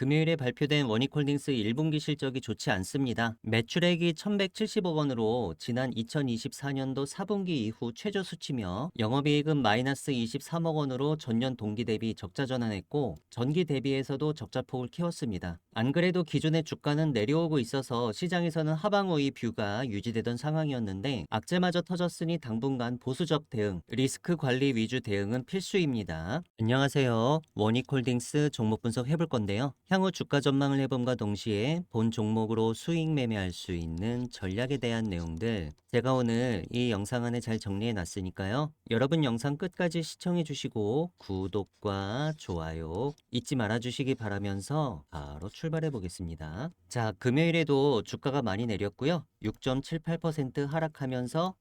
금요일에 발표된 원익홀딩스 1분기 실적이 좋지 않습니다. 매출액이 1170억 원으로 지난 2024년도 4분기 이후 최저 수치며 영업이익은 마이너스 23억 원으로 전년 동기 대비 적자 전환했고 전기 대비해서도 적자폭을 키웠습니다. 안 그래도 기존의 주가는 내려오고 있어서 시장에서는 하방우위 뷰가 유지되던 상황이었는데 악재마저 터졌으니 당분간 보수적 대응, 리스크 관리 위주 대응은 필수입니다. 안녕하세요. 원익홀딩스 종목 분석 해볼 건데요. 향후 주가 전망을 해봄과 동시에 본 종목으로 수익 매매할 수 있는 전략에 대한 내용들 제가 오늘 이 영상 안에 잘 정리해 놨으니까요. 여러분 영상 끝까지 시청해 주시고 구독과 좋아요 잊지 말아 주시기 바라면서 바로 출발해 보겠습니다. 자, 금요일에도 주가가 많이 내렸고요. 6.78% 하락하면서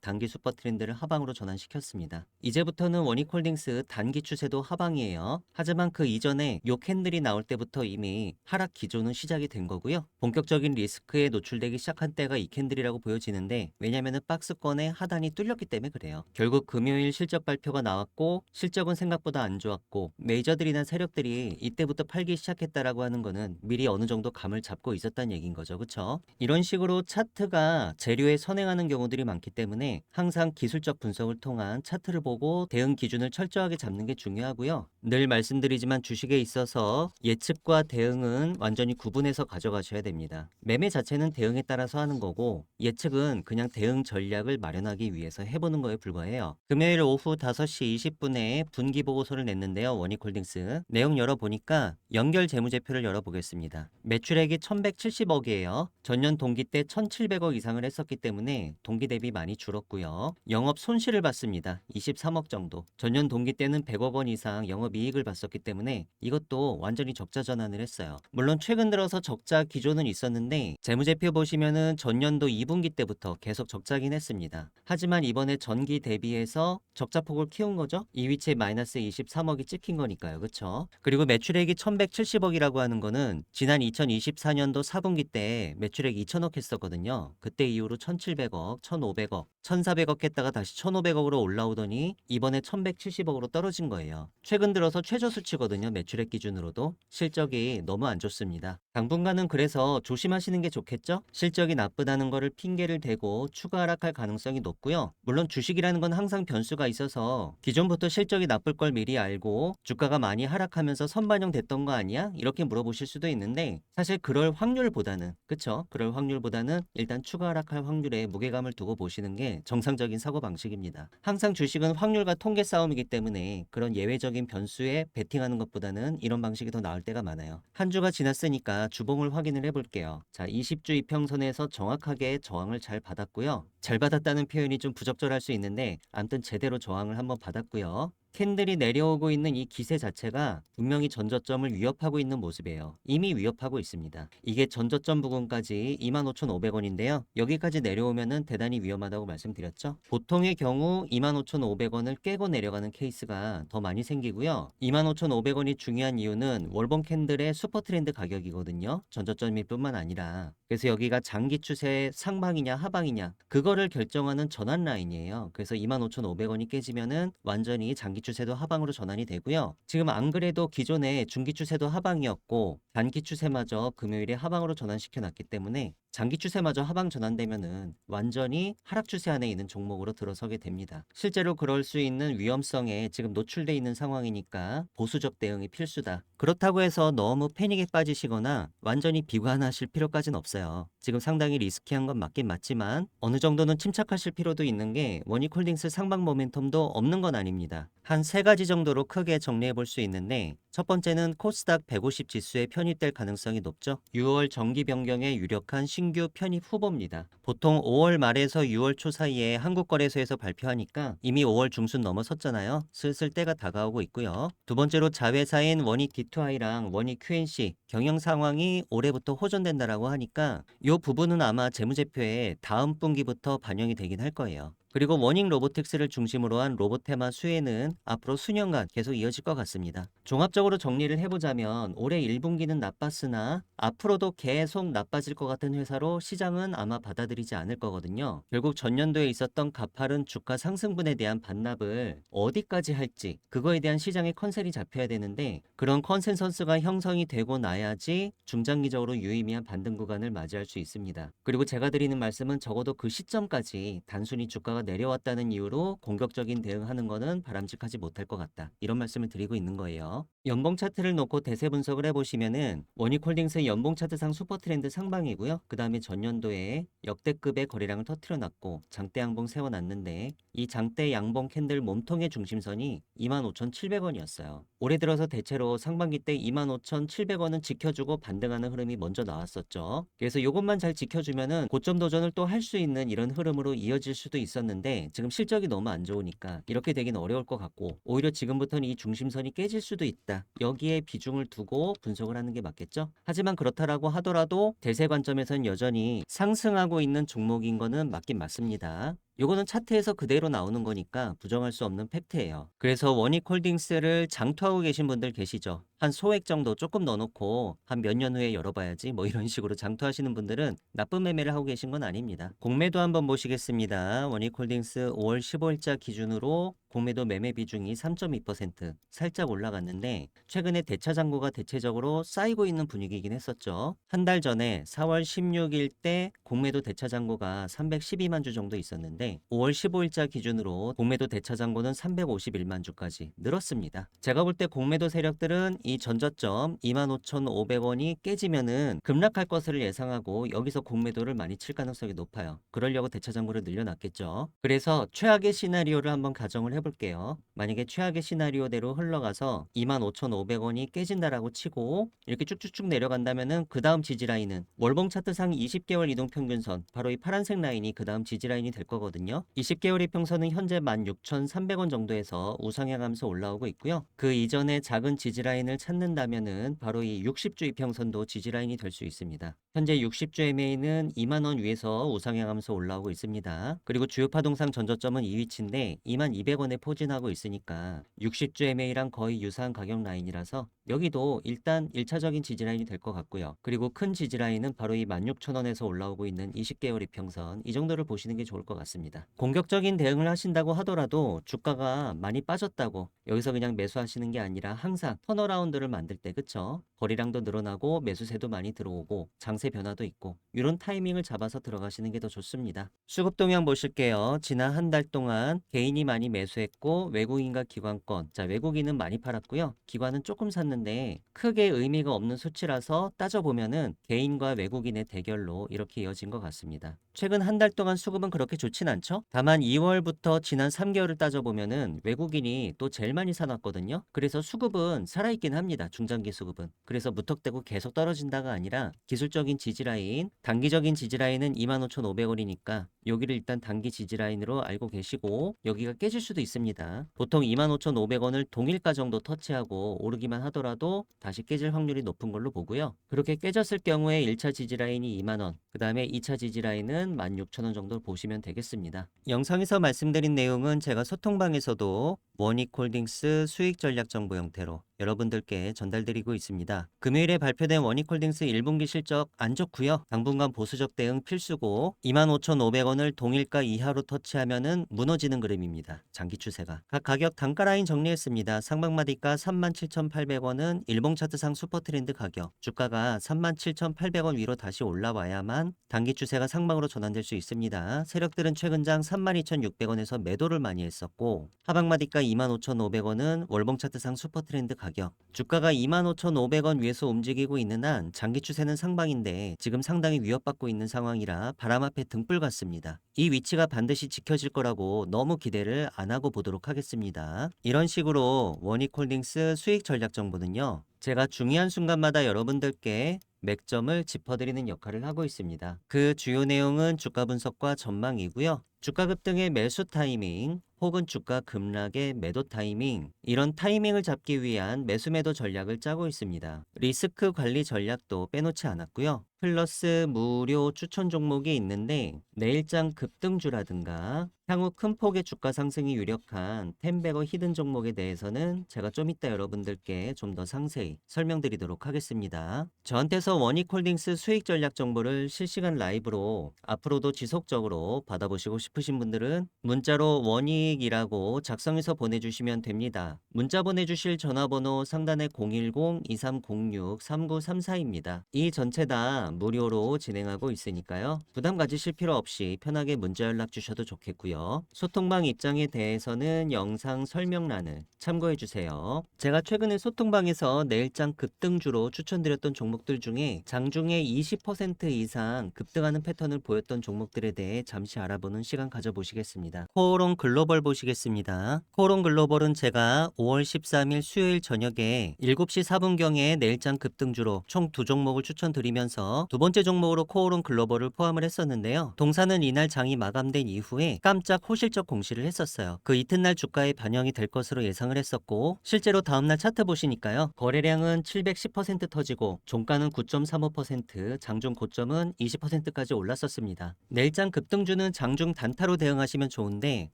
단기 슈퍼 트렌드를 하방으로 전환시켰습니다. 이제부터는 원익홀딩스 단기 추세도 하방이에요. 하지만 그 이전에 요 캔들이 나올 때부터 이미 하락 기조는 시작이 된 거고요. 본격적인 리스크에 노출되기 시작한 때가 이 캔들이라고 보여지는데, 왜냐면은 박스권의 하단이 뚫렸기 때문에 그래요. 결국 금요일 실적 발표가 나왔고 실적은 생각보다 안 좋았고 메이저들이나 세력들이 이때부터 팔기 시작했다라고 하는 거는 미리 어느 정도 감을 잡고 있었다는 얘기인 거죠. 그쵸? 이런 식으로 차트가 재료에 선행하는 경우들이 많기 때문에 항상 기술적 분석을 통한 차트를 보고 대응 기준을 철저하게 잡는 게 중요하고요. 늘 말씀드리지만 주식에 있어서 예측과 대응은 완전히 구분해서 가져가셔야 됩니다. 매매 자체는 대응에 따라서 하는 거고 예측은 그냥 대응 전략을 마련하기 위해서 해보는 거에 불과해요. 금요일 오후 5시 20분에 분기 보고서를 냈는데요. 원익홀딩스 내용 열어보니까 연결 재무제표를 열어보겠습니다. 매출액이 1170억이에요. 전년 동기 때 1700억 이상을 했었기 때문에 동기 대비 많이 줄었고요. 영업 손실을 봤습니다. 23억 정도. 전년 동기 때는 100억 원 이상 영업 이익을 봤었기 때문에 이것도 완전히 적자 전환을 했어요. 물론 최근 들어서 적자 기조는 있었는데 재무제표 보시면은 전년도 2분기 때부터 계속 적자긴 했습니다. 하지만 이번에 전기 대비해서 적자폭을 키운 거죠. 이 위치에 마이너스 23억이 찍힌 거니까요. 그쵸? 그리고 매출액이 1170억이라고 하는 거는 지난 2024년도 4분기 때 매출액 2천억 했었거든요. 그때 이후로 1700억, 1500억, 1400억 했다가 다시 1500억으로 올라오더니 이번에 1170억으로 떨어진 거예요. 최근 들어서 최저 수치거든요. 매출액 기준으로도. 실적이 너무 안 좋습니다. 당분간은 그래서 조심하시는 게 좋겠죠? 실적이 나쁘다는 거를 핑계를 대고 추가 하락할 가능성이 높고요. 물론 주식이라는 건 항상 변수가 있어서 기존부터 실적이 나쁠 걸 미리 알고 주가가 많이 하락하면서 선반영됐던 거 아니야? 이렇게 물어보실 수도 있는데 사실 그럴 확률보다는 그쵸? 그럴 확률보다는 일단 추가 하락할 확률에 무게감을 두고 보시는 게 정상적인 사고방식입니다. 항상 주식은 확률과 통계 싸움이기 때문에 그런 예외적인 변수에 베팅하는 것보다는 이런 방식이 더 나을 때가 많아요. 한 주가 지났으니까 주봉을 확인을 해볼게요. 자, 20주 이평선에서 정확하게 저항을 잘 받았고요. 잘 받았다는 표현이 좀 부적절할 수 있는데 아무튼 제대로 저항을 한번 받았고요. 캔들이 내려오고 있는 이 기세 자체가 분명히 전저점을 위협하고 있는 모습이에요. 이미 위협하고 있습니다. 이게 전저점 부근까지 25,500원인데요. 여기까지 내려오면은 대단히 위험하다고 말씀드렸죠. 보통의 경우 25,500원을 깨고 내려가는 케이스가 더 많이 생기고요. 25,500원이 중요한 이유는 월봉 캔들의 슈퍼 트렌드 가격이거든요. 전저점일 뿐만 아니라. 그래서 여기가 장기 추세 상방이냐 하방이냐 그거를 결정하는 전환 라인이에요. 그래서 25,500원이 깨지면은 완전히 장기 추세도 하방으로 전환이 되고요. 지금 안 그래도 기존에 중기 추세도 하방이었고 단기 추세마저 금요일에 하방으로 전환시켜 놨기 때문에 장기 추세마저 하방 전환되면은 완전히 하락 추세 안에 있는 종목으로 들어서게 됩니다. 실제로 그럴 수 있는 위험성에 지금 노출돼 있는 상황이니까 보수적 대응이 필수다. 그렇다고 해서 너무 패닉에 빠지시거나 완전히 비관하실 필요까지는 없어요. 지금 상당히 리스키한 건 맞긴 맞지만 어느 정도는 침착하실 필요도 있는 게 원익홀딩스 상방 모멘텀도 없는 건 아닙니다. 한 세 가지 정도로 크게 정리해 볼 수 있는데 첫 번째는 코스닥 150 지수에 편입될 가능성이 높죠. 6월 정기 변경에 유력한 신규 편입 후보입니다. 보통 5월 말에서 6월 초 사이에 한국거래소에서 발표하니까 이미 5월 중순 넘어섰잖아요. 슬슬 때가 다가오고 있고요. 두 번째로 자회사인 원익 D2I랑 원익 QNC 경영 상황이 올해부터 호전된다라고 하니까 이 부분은 아마 재무제표에 다음 분기부터 반영이 되긴 할 거예요. 그리고 워닝 로보틱스를 중심으로 한 로보테마 수혜는 앞으로 수년간 계속 이어질 것 같습니다. 종합적으로 정리를 해보자면 올해 1분기는 나빴으나 앞으로도 계속 나빠질 것 같은 회사로 시장은 아마 받아들이지 않을 거거든요. 결국 전년도에 있었던 가파른 주가 상승분에 대한 반납을 어디까지 할지 그거에 대한 시장의 컨센이 잡혀야 되는데 그런 컨센서스가 형성이 되고 나야지 중장기적으로 유의미한 반등 구간을 맞이할 수 있습니다. 그리고 제가 드리는 말씀은 적어도 그 시점까지 단순히 주가가 내려왔다는 이유로 공격적인 대응하는 거는 바람직하지 못할 것 같다. 이런 말씀을 드리고 있는 거예요. 연봉 차트를 놓고 대세 분석을 해보시면은 원익홀딩스 연봉 차트상 슈퍼트렌드 상방이고요. 그 다음에 전년도에 역대급의 거래량을 터트려놨고 장대 양봉 세워놨는데 이 장대 양봉 캔들 몸통의 중심선이 25,700원이었어요. 올해 들어서 대체로 상반기 때 25,700원은 지켜주고 반등하는 흐름이 먼저 나왔었죠. 그래서 이것만 잘 지켜주면은 고점 도전을 또 할 수 있는 이런 흐름으로 이어질 수도 있었는데 지금 실적이 너무 안 좋으니까 이렇게 되긴 어려울 것 같고 오히려 지금부터는 이 중심선이 깨질 수도 있다. 여기에 비중을 두고 분석을 하는 게 맞겠죠. 하지만 그렇다라고 하더라도 대세 관점에서는 여전히 상승하고 있는 종목인 거는 맞긴 맞습니다. 요거는 차트에서 그대로 나오는 거니까 부정할 수 없는 팩트예요. 그래서 원익홀딩스를 장투하고 계신 분들 계시죠. 한 소액 정도 조금 넣어놓고 한 몇 년 후에 열어봐야지 뭐 이런 식으로 장투하시는 분들은 나쁜 매매를 하고 계신 건 아닙니다. 공매도 한번 보시겠습니다. 원익홀딩스 5월 15일자 기준으로 공매도 매매 비중이 3.2% 살짝 올라갔는데 최근에 대차 잔고가 대체적으로 쌓이고 있는 분위기이긴 했었죠. 한 달 전에 4월 16일 때 공매도 대차 잔고가 312만 주 정도 있었는데 5월 15일자 기준으로 공매도 대차 잔고는 351만 주까지 늘었습니다. 제가 볼 때 공매도 세력들은 이 전저점 25,500원이 깨지면은 급락할 것을 예상하고 여기서 공매도를 많이 칠 가능성이 높아요. 그러려고 대차 잔고를 늘려놨겠죠. 그래서 최악의 시나리오를 한번 가정을 해볼게요. 만약에 최악의 시나리오대로 흘러가서 25,500원이 깨진다라고 치고 이렇게 쭉쭉쭉 내려간다면은 그 다음 지지라인은 월봉 차트상 20개월 이동평균선 바로 이 파란색 라인이 그 다음 지지라인이 될 거거든요. 20개월 이평선은 현재 16,300원 정도에서 우상향하면서 올라오고 있고요. 그 이전에 작은 지지라인을 찾는다면은 바로 이 60주 이평선도 지지라인이 될 수 있습니다. 현재 60주 MA는 2만원 위에서 우상향하면서 올라오고 있습니다. 그리고 주요 파동상 전저점은 이 위치인데 2200원에 포진하고 있으니까 60주 MA랑 거의 유사한 가격 라인이라서 여기도 일단 1차적인 지지라인이 될 것 같고요. 그리고 큰 지지라인은 바로 이 16,000원에서 올라오고 있는 20개월 이평선 이 정도를 보시는 게 좋을 것 같습니다. 공격적인 대응을 하신다고 하더라도 주가가 많이 빠졌다고 여기서 그냥 매수하시는 게 아니라 항상 턴어라운드를 만들 때 그쵸? 거래량도 늘어나고 매수세도 많이 들어오고 장세 변화도 있고 이런 타이밍을 잡아서 들어가시는 게 더 좋습니다. 수급 동향 보실게요. 지난 한 달 동안 개인이 많이 매수했고 외국인과 기관권 자 외국인은 많이 팔았고요. 기관은 조금 샀는데 크게 의미가 없는 수치라서 따져보면은 개인과 외국인의 대결로 이렇게 이어진 것 같습니다. 최근 한 달 동안 수급은 그렇게 좋진 않죠. 다만 2월부터 지난 3개월을 따져보면은 외국인이 또 제일 많이 사놨거든요. 그래서 수급은 살아있긴 합니다. 중장기 수급은. 그래서 무턱대고 계속 떨어진다가 아니라 기술적인 지지라인, 단기적인 지지라인은 25,500원이니까 여기를 일단 단기 지지라인으로 알고 계시고 여기가 깨질 수도 있습니다. 보통 25,500원을 동일가 정도 터치하고 오르기만 하더라도 다시 깨질 확률이 높은 걸로 보고요. 그렇게 깨졌을 경우에 1차 지지라인이 2만원, 그 다음에 2차 지지라인은 16,000원 정도 보시면 되겠습니다. 영상에서 말씀드린 내용은 제가 소통방에서도 원익홀딩스 수익 전략 정보 형태로 여러분들께 전달드리고 있습니다. 금요일에 발표된 원익홀딩스 1분기 실적 안 좋고요. 당분간 보수적 대응 필수고 25,500원을 동일가 이하로 터치하면은 무너지는 그림입니다. 장기 추세가. 각 가격 단가 라인 정리했습니다. 상방마디가 37,800원은 일봉 차트상 슈퍼트렌드 가격. 주가가 37,800원 위로 다시 올라와야만 단기 추세가 상방으로 전환될 수 있습니다. 세력들은 최근장 32,600원에서 매도를 많이 했었고 하방마디가 25,500원은 월봉 차트상 슈퍼트렌드 가격. 주가가 25,500원 위에서 움직이고 있는 한 장기 추세는 상방인데 지금 상당히 위협받고 있는 상황이라 바람 앞에 등불 같습니다. 이 위치가 반드시 지켜질 거라고 너무 기대를 안 하고 보도록 하겠습니다. 이런 식으로 원익홀딩스 수익 전략 정보는요. 제가 중요한 순간마다 여러분들께 맥점을 짚어드리는 역할을 하고 있습니다. 그 주요 내용은 주가 분석과 전망이고요. 주가 급등의 매수 타이밍 혹은 주가 급락의 매도 타이밍, 이런 타이밍을 잡기 위한 매수 매도 전략을 짜고 있습니다. 리스크 관리 전략도 빼놓지 않았고요. 플러스 무료 추천 종목이 있는데 내일장 급등주라든가 향후 큰 폭의 주가 상승이 유력한 템베거 히든 종목에 대해서는 제가 좀 이따 여러분들께 좀 더 상세히 설명드리도록 하겠습니다. 저한테서 원익홀딩스 수익 전략 정보를 실시간 라이브로 앞으로도 지속적으로 받아보시고 싶으신 분들은 문자로 원익이라고 작성해서 보내주시면 됩니다. 문자 보내주실 전화번호 상단에 010-2306-3934입니다. 이 전체 다 무료로 진행하고 있으니까요. 부담 가지실 필요 없이 편하게 문자 연락 주셔도 좋겠고요. 소통방 입장에 대해서는 영상 설명란을 참고해 주세요. 제가 최근에 소통방에서 내일장 급등주로 추천드렸던 종목들 중에 장중에 20% 이상 급등하는 패턴을 보였던 종목들에 대해 잠시 알아보는 시간 가져보시겠습니다. 코오롱 글로벌 보시겠습니다. 코오롱 글로벌은 제가 5월 13일 수요일 저녁에 7시 4분경에 내일장 급등주로 총 2종목을 추천드리면서 두 번째 종목으로 코오롱 글로벌을 포함을 했었는데요. 동사는 이날 장이 마감된 이후에 깜짝 호실적 공시를 했었어요. 그 이튿날 주가에 반영이 될 것으로 예상을 했었고 실제로 다음날 차트 보시니까요. 거래량은 710% 터지고 종가는 9.35%, 장중 고점은 20%까지 올랐었습니다. 내일장 급등주는 장중 단타로 대응하시면 좋은데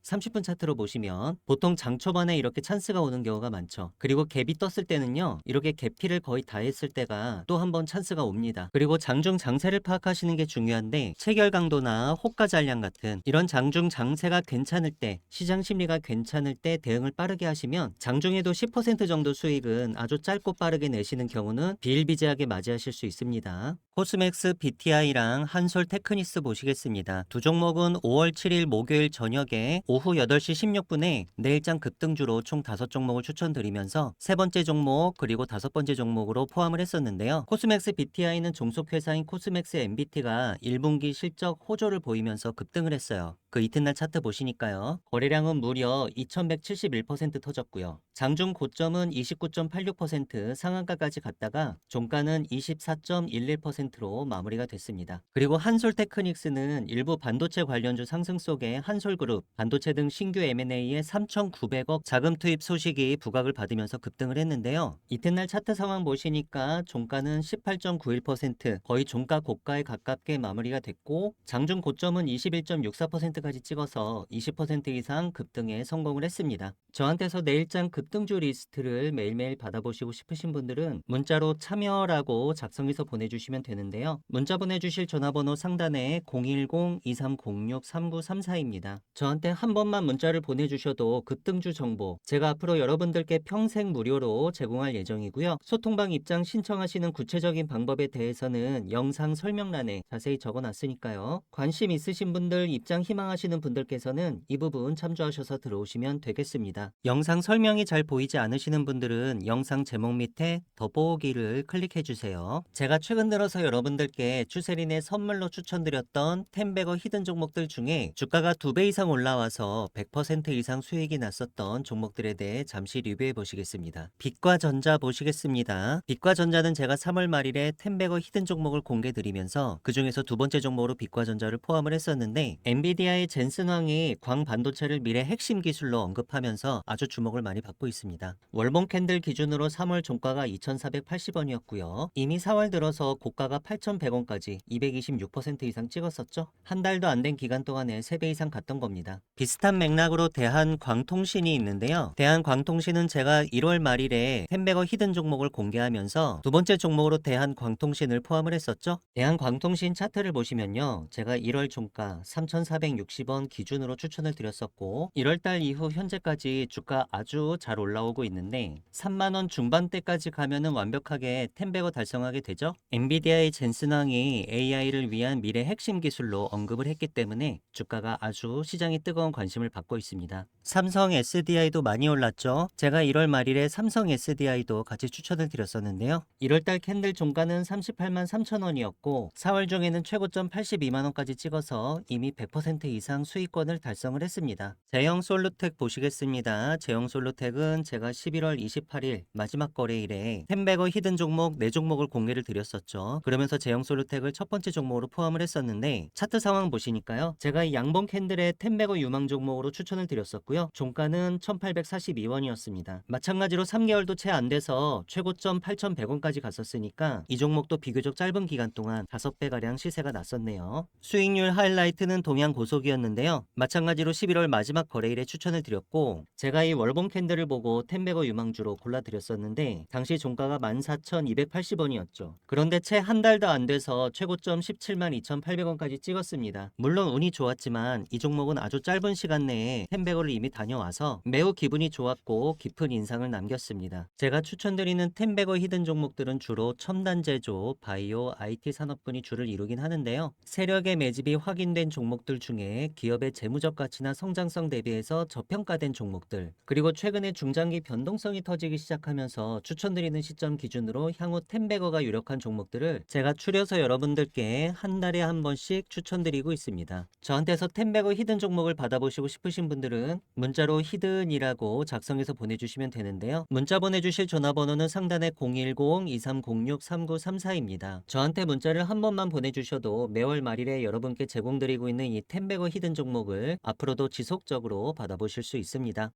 30분 차트로 보시면 보통 장 초반에 이렇게 찬스가 오는 경우가 많죠. 그리고 갭이 떴을 때는요. 이렇게 갭필을 거의 다 했을 때가 또 한 번 찬스가 옵니다. 그리고 장중 장세를 파악하시는 게 중요한데 체결 강도나 호가 잔량 같은 이런 장중 장세가 괜찮을 때, 시장 심리가 괜찮을 때 대응을 빠르게 하시면 장중에도 10% 정도 수익은 아주 짧고 빠르게 내시는 경우는 비일비재하게 맞이하실 수 있습니다. 코스맥스 BTI랑 한솔 테크니스 보시겠습니다. 두 종목은 5월 7일 목요일 저녁에 오후 8시 16분에 내일장 급등주로 총 5종목을 추천드리면서 세 번째 종목 그리고 다섯 번째 종목으로 포함을 했었는데요. 코스맥스 BTI는 종속회사인 코스맥스 MBT가 1분기 실적 호조를 보이면서 급등을 했어요. 그 이튿날 차트 보시니까요. 거래량은 무려 2171% 터졌고요. 장중 고점은 29.86% 상한가까지 갔다가 종가는 24.11%로 마무리가 됐습니다. 그리고 한솔테크닉스는 일부 반도체 관련주 상승 속에 한솔그룹, 반도체 등 신규 M&A에 3,900억 자금 투입 소식이 부각을 받으면서 급등을 했는데요. 이튿날 차트 상황 보시니까 종가는 18.91%, 거의 종가 고가에 가깝게 마무리가 됐고 장중 고점은 21.64%까지 찍어서 20% 이상 급등에 성공을 했습니다. 저한테서 내일장 급등주 리스트를 매일매일 받아보시고 싶으신 분들은 문자로 참여라고 작성해서 보내주시면 되는데요. 문자 보내주실 전화번호 상단에 010-2306-3934입니다. 저한테 한 번만 문자를 보내주셔도 급등주 정보 제가 앞으로 여러분들께 평생 무료로 제공할 예정이고요. 소통방 입장 신청하시는 구체적인 방법에 대해서는 영상 설명란에 자세히 적어놨으니까요. 관심 있으신 분들, 입장 희망하시는 분들께서는 이 부분 참조하셔서 들어오시면 되겠습니다. 영상 설명이 잘 보이지 않으시는 분들은 영상 제목 밑에 더보기를 클릭해 주세요. 제가 최근 들어서 여러분들께 추세린의 선물로 추천드렸던 템베거 히든 종목들 중에 주가가 2배 이상 올라와서 100% 이상 수익이 났었던 종목들에 대해 잠시 리뷰해 보시겠습니다. 빛과전자 보시겠습니다. 빛과전자는 제가 3월 말일에 템베거 히든 종목을 공개 드리면서 그 중에서 두 번째 종목으로 빛과전자를 포함을 했었는데 엔비디아의 젠슨 황이 광 반도체를 미래 핵심 기술로 언급하면서 아주 주목을 많이 받고 있습니다. 월봉 캔들 기준으로 3월 종가가 2,480원이었고요. 이미 4월 들어서 고가가 8,100원까지 226% 이상 찍었었죠. 한 달도 안 된 기간 동안에 3배 이상 갔던 겁니다. 비슷한 맥락으로 대한광통신이 있는데요. 대한광통신은 제가 1월 말일에 템베거 히든 종목을 공개하면서 두 번째 종목으로 대한광통신을 포함을 했었죠. 대한광통신 차트를 보시면요. 제가 1월 종가 3,460원 기준으로 추천을 드렸었고 1월달 이후 현재까지 주가 아주 잘 올라오고 있는데 3만원 중반대까지 가면은 완벽하게 템베거 달성하게 되죠. 엔비디아의 젠슨왕이 AI를 위한 미래 핵심 기술로 언급을 했기 때문에 주가가 아주 시장이 뜨거운 관심을 받고 있습니다. 삼성 SDI도 많이 올랐죠. 제가 1월 말일에 삼성 SDI도 같이 추천을 드렸었는데요. 1월달 캔들 종가는 38만 3천원이었고 4월 중에는 최고점 82만원까지 찍어서 이미 100% 이상 수익권을 달성을 했습니다. 제형 솔루텍 보시겠습니다. 제형 솔루텍은 제가 11월 28일 마지막 거래일에 템베거 히든 종목 4종목을 공개를 드렸었죠. 그러면서 제형 솔루텍을 첫 번째 종목으로 포함을 했었는데 차트 상황 보시니까요. 제가 이 양봉 캔들의 템베거 유망 종목으로 추천을 드렸었고요. 종가는 1842원이었습니다. 마찬가지로 3개월도 채 안 돼서 최고점 8100원까지 갔었으니까 이 종목도 비교적 짧은 기간 동안 5배가량 시세가 났었네요. 수익률 하이라이트는 동양 고속이었는데요. 마찬가지로 11월 마지막 거래일에 추천을 드렸고 제가 이 월봉 캔들을 보고 템베거 유망주로 골라드렸었는데 당시 종가가 14,280원이었죠. 그런데 채 한 달도 안 돼서 최고점 172,800원까지 찍었습니다. 물론 운이 좋았지만 이 종목은 아주 짧은 시간 내에 템베거를 이미 다녀와서 매우 기분이 좋았고 깊은 인상을 남겼습니다. 제가 추천드리는 템베거 히든 종목들은 주로 첨단 제조, 바이오, IT 산업군이 주를 이루긴 하는데요. 세력의 매집이 확인된 종목들 중에 기업의 재무적 가치나 성장성 대비해서 저평가된 종목들, 그리고 최근에 중장기 변동성이 터지기 시작하면서 추천드리는 시점 기준으로 향후 템베거가 유력한 종목들을 제가 추려서 여러분들께 한 달에 한 번씩 추천드리고 있습니다. 저한테서 템베거 히든 종목을 받아보시고 싶으신 분들은 문자로 히든이라고 작성해서 보내주시면 되는데요. 문자 보내주실 전화번호는 상단에 010-2306-3934입니다. 저한테 문자를 한 번만 보내주셔도 매월 말일에 여러분께 제공드리고 있는 이 템베거 히든 종목을 앞으로도 지속적으로 받아보실 수 있습니다.